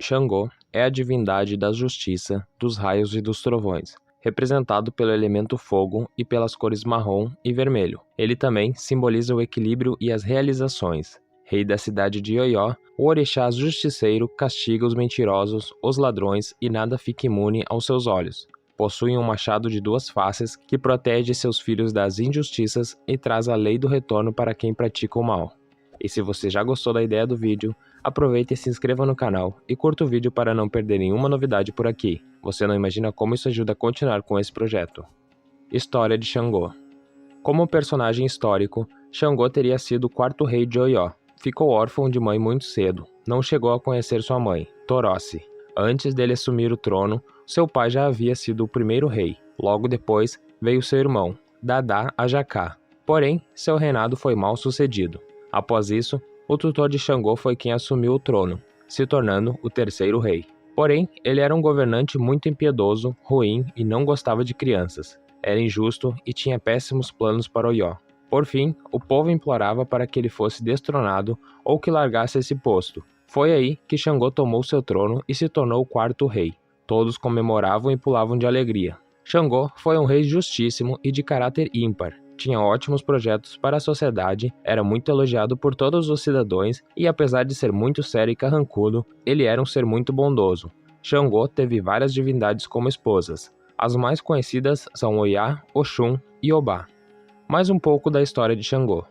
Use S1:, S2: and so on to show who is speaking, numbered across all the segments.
S1: Xangô é a divindade da justiça, dos raios e dos trovões, representado pelo elemento fogo e pelas cores marrom e vermelho. Ele também simboliza o equilíbrio e as realizações. Rei da cidade de Oió, o orixá justiceiro castiga os mentirosos, os ladrões e nada fica imune aos seus olhos. Possui um machado de duas faces que protege seus filhos das injustiças e traz a lei do retorno para quem pratica o mal. E se você já gostou da ideia do vídeo, aproveite e se inscreva no canal e curta o vídeo para não perder nenhuma novidade por aqui. Você não imagina como isso ajuda a continuar com esse projeto. História de Xangô. Como personagem histórico, Xangô teria sido o quarto rei de Oió. Ficou órfão de mãe muito cedo, não chegou a conhecer sua mãe, Torósse. Antes dele assumir o trono, seu pai já havia sido o primeiro rei. Logo depois veio seu irmão, Dadá Ajacá. Porém, seu reinado foi mal sucedido. Após isso, o tutor de Xangô foi quem assumiu o trono, se tornando o terceiro rei. Porém, ele era um governante muito impiedoso, ruim e não gostava de crianças. Era injusto e tinha péssimos planos para Oió. Por fim, o povo implorava para que ele fosse destronado ou que largasse esse posto. Foi aí que Xangô tomou seu trono e se tornou o quarto rei. Todos comemoravam e pulavam de alegria. Xangô foi um rei justíssimo e de caráter ímpar. Tinha ótimos projetos para a sociedade, era muito elogiado por todos os cidadãos e, apesar de ser muito sério e carrancudo, ele era um ser muito bondoso. Xangô teve várias divindades como esposas. As mais conhecidas são Oiá, Oxum e Obá. Mais um pouco da história de Xangô.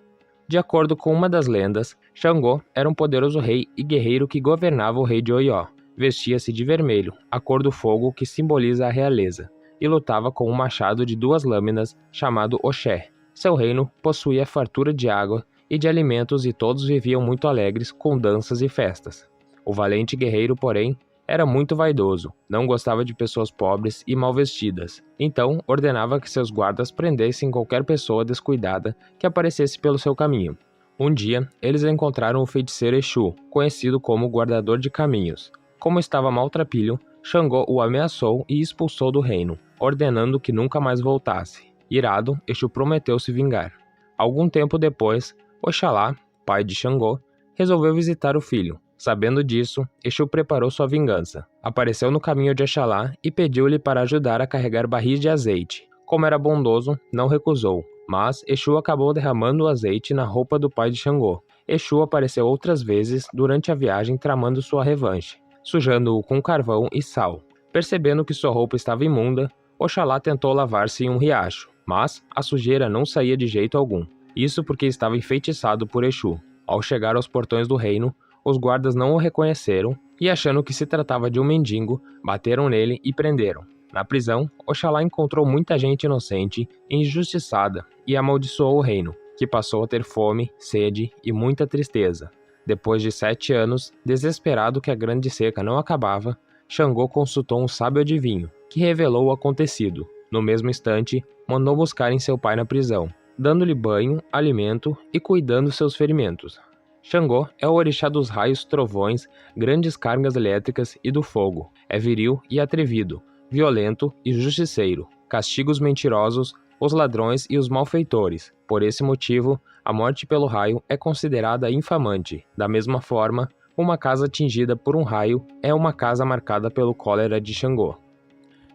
S1: De acordo com uma das lendas, Xangô era um poderoso rei e guerreiro que governava o rei de Oió. Vestia-se de vermelho, a cor do fogo que simboliza a realeza, e lutava com um machado de duas lâminas chamado Oxé. Seu reino possuía fartura de água e de alimentos e todos viviam muito alegres com danças e festas. O valente guerreiro, porém, era muito vaidoso, não gostava de pessoas pobres e mal vestidas, então ordenava que seus guardas prendessem qualquer pessoa descuidada que aparecesse pelo seu caminho. Um dia, eles encontraram o feiticeiro Exu, conhecido como Guardador de Caminhos. Como estava maltrapilho, Xangô o ameaçou e expulsou do reino, ordenando que nunca mais voltasse. Irado, Exu prometeu se vingar. Algum tempo depois, Oxalá, pai de Xangô, resolveu visitar o filho. Sabendo disso, Exu preparou sua vingança. Apareceu no caminho de Oxalá e pediu-lhe para ajudar a carregar barris de azeite. Como era bondoso, não recusou, mas Exu acabou derramando o azeite na roupa do pai de Xangô. Exu apareceu outras vezes durante a viagem tramando sua revanche, sujando-o com carvão e sal. Percebendo que sua roupa estava imunda, Oxalá tentou lavar-se em um riacho, mas a sujeira não saía de jeito algum. Isso porque estava enfeitiçado por Exu. Ao chegar aos portões do reino, os guardas não o reconheceram e, achando que se tratava de um mendigo, bateram nele e prenderam. Na prisão, Oxalá encontrou muita gente inocente e injustiçada e amaldiçoou o reino, que passou a ter fome, sede e muita tristeza. Depois de 7 anos, desesperado que a grande seca não acabava, Xangô consultou um sábio adivinho, que revelou o acontecido. No mesmo instante, mandou buscarem seu pai na prisão, dando-lhe banho, alimento e cuidando seus ferimentos. Xangô é o orixá dos raios, trovões, grandes cargas elétricas e do fogo. É viril e atrevido, violento e justiceiro. Castiga os mentirosos, os ladrões e os malfeitores. Por esse motivo, a morte pelo raio é considerada infamante. Da mesma forma, uma casa atingida por um raio é uma casa marcada pelo cólera de Xangô.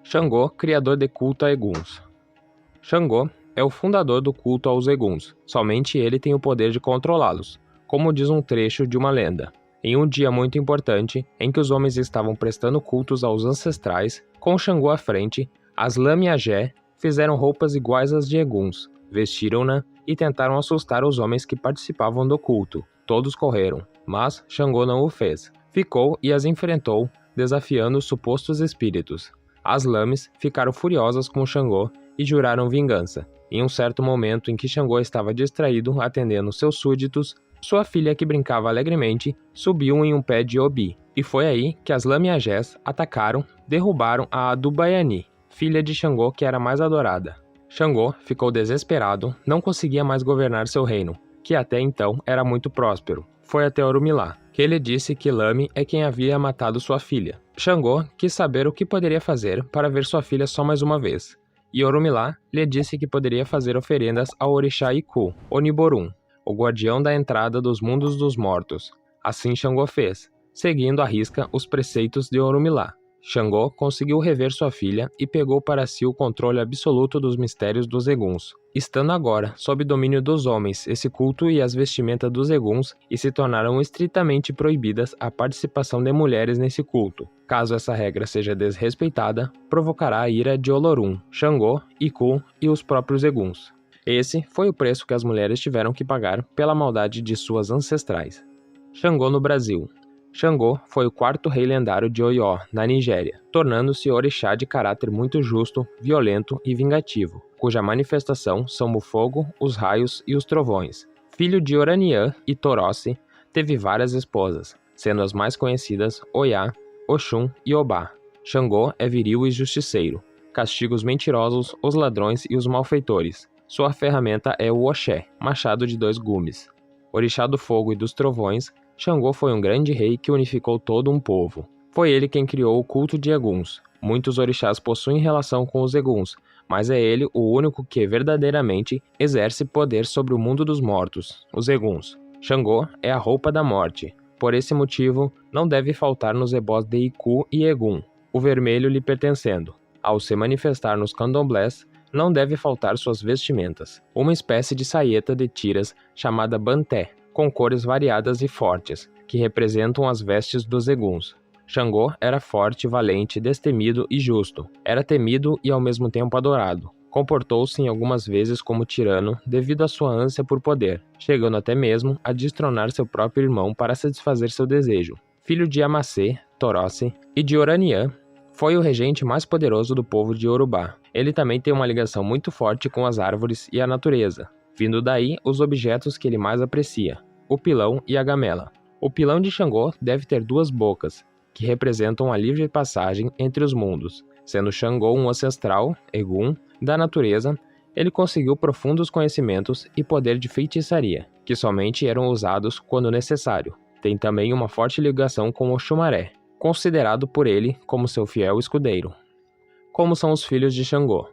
S1: Xangô, criador de culto a Eguns. Xangô é o fundador do culto aos Eguns. Somente ele tem o poder de controlá-los, como diz um trecho de uma lenda. Em um dia muito importante, em que os homens estavam prestando cultos aos ancestrais, com Xangô à frente, as Lamiagé fizeram roupas iguais às de Eguns, vestiram-na e tentaram assustar os homens que participavam do culto. Todos correram, mas Xangô não o fez. Ficou e as enfrentou, desafiando os supostos espíritos. As Lames ficaram furiosas com Xangô e juraram vingança. Em um certo momento em que Xangô estava distraído atendendo seus súditos, sua filha, que brincava alegremente, subiu em um pé de obi, e foi aí que as Lamiagés atacaram, derrubaram a Adubaiani, filha de Xangô que era mais adorada. Xangô ficou desesperado, não conseguia mais governar seu reino, que até então era muito próspero. Foi até Orumilá, que ele disse que Lame é quem havia matado sua filha. Xangô quis saber o que poderia fazer para ver sua filha só mais uma vez, e Orumilá lhe disse que poderia fazer oferendas ao orixá Iku, Oniborum, o guardião da entrada dos mundos dos mortos. Assim Xangô fez. seguindo à risca os preceitos de Orunmila. Xangô conseguiu rever sua filha e pegou para si o controle absoluto dos mistérios dos Eguns. Estando agora sob domínio dos homens esse culto e as vestimentas dos Eguns, e se tornaram estritamente proibidas a participação de mulheres nesse culto. Caso essa regra seja desrespeitada, provocará a ira de Olorum, Xangô, Iku e os próprios Eguns. Esse foi o preço que as mulheres tiveram que pagar pela maldade de suas ancestrais. Xangô no Brasil. Xangô foi o quarto rei lendário de Oió, na Nigéria, tornando-se orixá de caráter muito justo, violento e vingativo, cuja manifestação são o fogo, os raios e os trovões. Filho de Oraniã e Torossi, teve várias esposas, sendo as mais conhecidas Oiá, Oxum e Obá. Xangô é viril e justiceiro, castiga os mentirosos, os ladrões e os malfeitores. Sua ferramenta é o Oxé, machado de 2 gumes. Orixá do fogo e dos trovões, Xangô foi um grande rei que unificou todo um povo. Foi ele quem criou o culto de Eguns. Muitos orixás possuem relação com os Eguns, mas é ele o único que verdadeiramente exerce poder sobre o mundo dos mortos, os Eguns. Xangô é a roupa da morte. Por esse motivo, não deve faltar nos ebós de Iku e Egum, o vermelho lhe pertencendo. Ao se manifestar nos candomblés, não deve faltar suas vestimentas, uma espécie de saeta de tiras chamada banté, com cores variadas e fortes, que representam as vestes dos Eguns. Xangô era forte, valente, destemido e justo. Era temido e ao mesmo tempo adorado. Comportou-se em algumas vezes como tirano devido à sua ânsia por poder, chegando até mesmo a destronar seu próprio irmão para satisfazer seu desejo. Filho de Amacê, Torossi e de Oraniã, foi o regente mais poderoso do povo de Yorubá. Ele também tem uma ligação muito forte com as árvores e a natureza, vindo daí os objetos que ele mais aprecia, o pilão e a gamela. O pilão de Xangô deve ter 2 bocas, que representam a livre passagem entre os mundos. Sendo Xangô um ancestral, Egum, da natureza, ele conseguiu profundos conhecimentos e poder de feitiçaria, que somente eram usados quando necessário. Tem também uma forte ligação com o Xumaré, considerado por ele como seu fiel escudeiro. Como são os filhos de Xangô?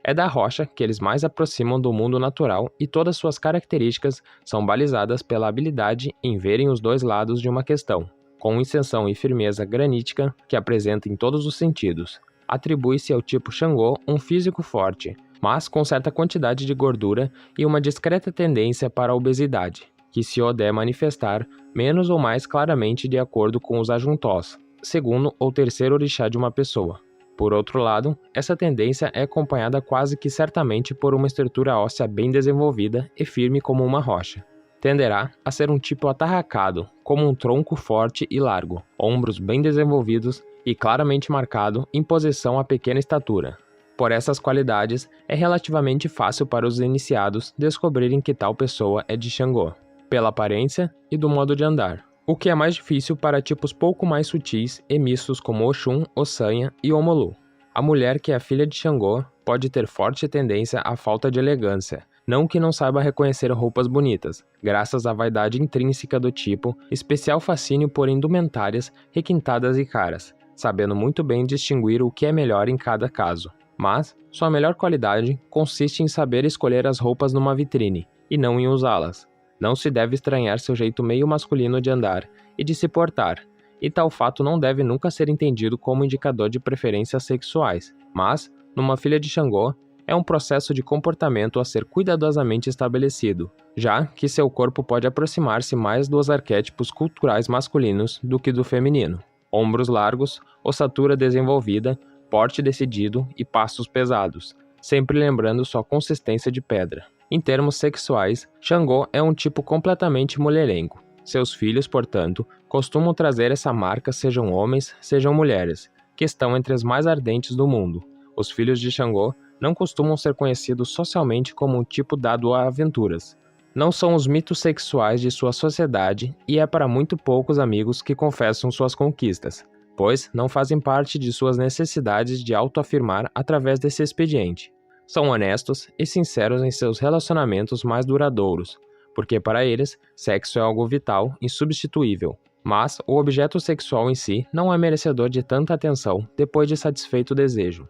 S1: É da rocha que eles mais aproximam do mundo natural e todas suas características são balizadas pela habilidade em verem os 2 lados de uma questão, com intenção e firmeza granítica que apresenta em todos os sentidos. Atribui-se ao tipo Xangô um físico forte, mas com certa quantidade de gordura e uma discreta tendência para a obesidade, que se der manifestar menos ou mais claramente de acordo com os ajuntós, segundo ou terceiro orixá de uma pessoa. Por outro lado, essa tendência é acompanhada quase que certamente por uma estrutura óssea bem desenvolvida e firme como uma rocha. Tenderá a ser um tipo atarracado, como um tronco forte e largo, ombros bem desenvolvidos e claramente marcado em posição à pequena estatura. Por essas qualidades, é relativamente fácil para os iniciados descobrirem que tal pessoa é de Xangô, pela aparência e do modo de andar. O que é mais difícil para tipos pouco mais sutis e mistos como Oxum, Ossanha e Omolu. A mulher que é filha de Xangô pode ter forte tendência à falta de elegância, não que não saiba reconhecer roupas bonitas, graças à vaidade intrínseca do tipo, especial fascínio por indumentárias requintadas e caras, sabendo muito bem distinguir o que é melhor em cada caso. Mas sua melhor qualidade consiste em saber escolher as roupas numa vitrine, e não em usá-las. Não se deve estranhar seu jeito meio masculino de andar e de se portar, e tal fato não deve nunca ser entendido como indicador de preferências sexuais, mas, numa filha de Xangô, é um processo de comportamento a ser cuidadosamente estabelecido, já que seu corpo pode aproximar-se mais dos arquétipos culturais masculinos do que do feminino. Ombros largos, ossatura desenvolvida, porte decidido e passos pesados, sempre lembrando sua consistência de pedra. Em termos sexuais, Xangô é um tipo completamente mulherengo. Seus filhos, portanto, costumam trazer essa marca sejam homens, sejam mulheres, que estão entre as mais ardentes do mundo. Os filhos de Xangô não costumam ser conhecidos socialmente como um tipo dado a aventuras. Não são os mitos sexuais de sua sociedade e é para muito poucos amigos que confessam suas conquistas, pois não fazem parte de suas necessidades de autoafirmar através desse expediente. São honestos e sinceros em seus relacionamentos mais duradouros, porque para eles, sexo é algo vital, insubstituível. Mas o objeto sexual em si não é merecedor de tanta atenção depois de satisfeito o desejo.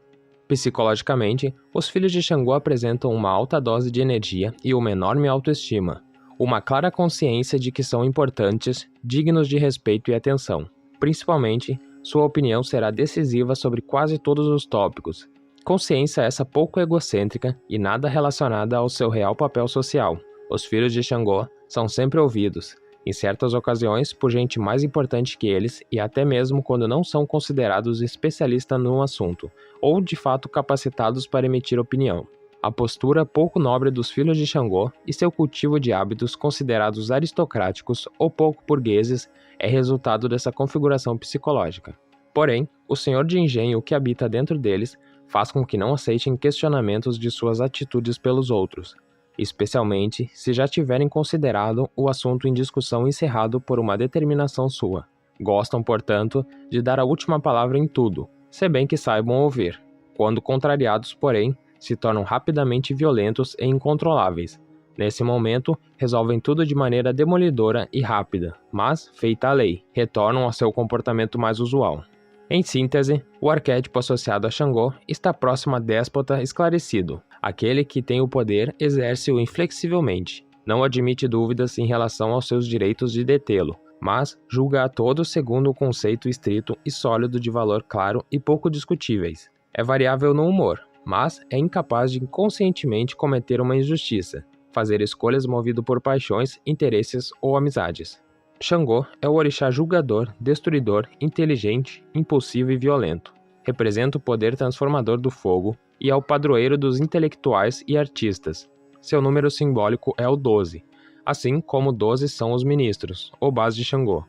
S1: Psicologicamente, os filhos de Xangô apresentam uma alta dose de energia e uma enorme autoestima, uma clara consciência de que são importantes, dignos de respeito e atenção. Principalmente, sua opinião será decisiva sobre quase todos os tópicos. Consciência essa pouco egocêntrica e nada relacionada ao seu real papel social. Os filhos de Xangô são sempre ouvidos, em certas ocasiões por gente mais importante que eles e até mesmo quando não são considerados especialistas no assunto, ou de fato capacitados para emitir opinião. A postura pouco nobre dos filhos de Xangô e seu cultivo de hábitos considerados aristocráticos ou pouco burgueses é resultado dessa configuração psicológica. Porém, o senhor de engenho que habita dentro deles faz com que não aceitem questionamentos de suas atitudes pelos outros, especialmente se já tiverem considerado o assunto em discussão encerrado por uma determinação sua. Gostam, portanto, de dar a última palavra em tudo, se bem que saibam ouvir. Quando contrariados, porém, se tornam rapidamente violentos e incontroláveis. Nesse momento, resolvem tudo de maneira demolidora e rápida, mas, feita a lei, retornam ao seu comportamento mais usual. Em síntese, o arquétipo associado a Xangô está próximo a déspota esclarecido. Aquele que tem o poder exerce-o inflexivelmente, não admite dúvidas em relação aos seus direitos de detê-lo, mas julga a todos segundo o conceito estrito e sólido de valor claro e pouco discutíveis. É variável no humor, mas é incapaz de inconscientemente cometer uma injustiça, fazer escolhas movido por paixões, interesses ou amizades. Xangô é o orixá julgador, destruidor, inteligente, impulsivo e violento. Representa o poder transformador do fogo e é o padroeiro dos intelectuais e artistas. Seu número simbólico é o 12, assim como 12 são os ministros, ou base de Xangô.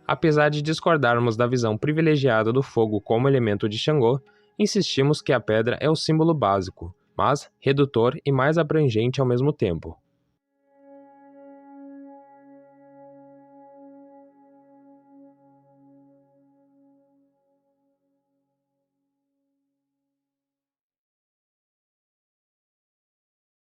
S1: Apesar de discordarmos da visão privilegiada do fogo como elemento de Xangô, insistimos que a pedra é o símbolo básico, mas redutor e mais abrangente ao mesmo tempo.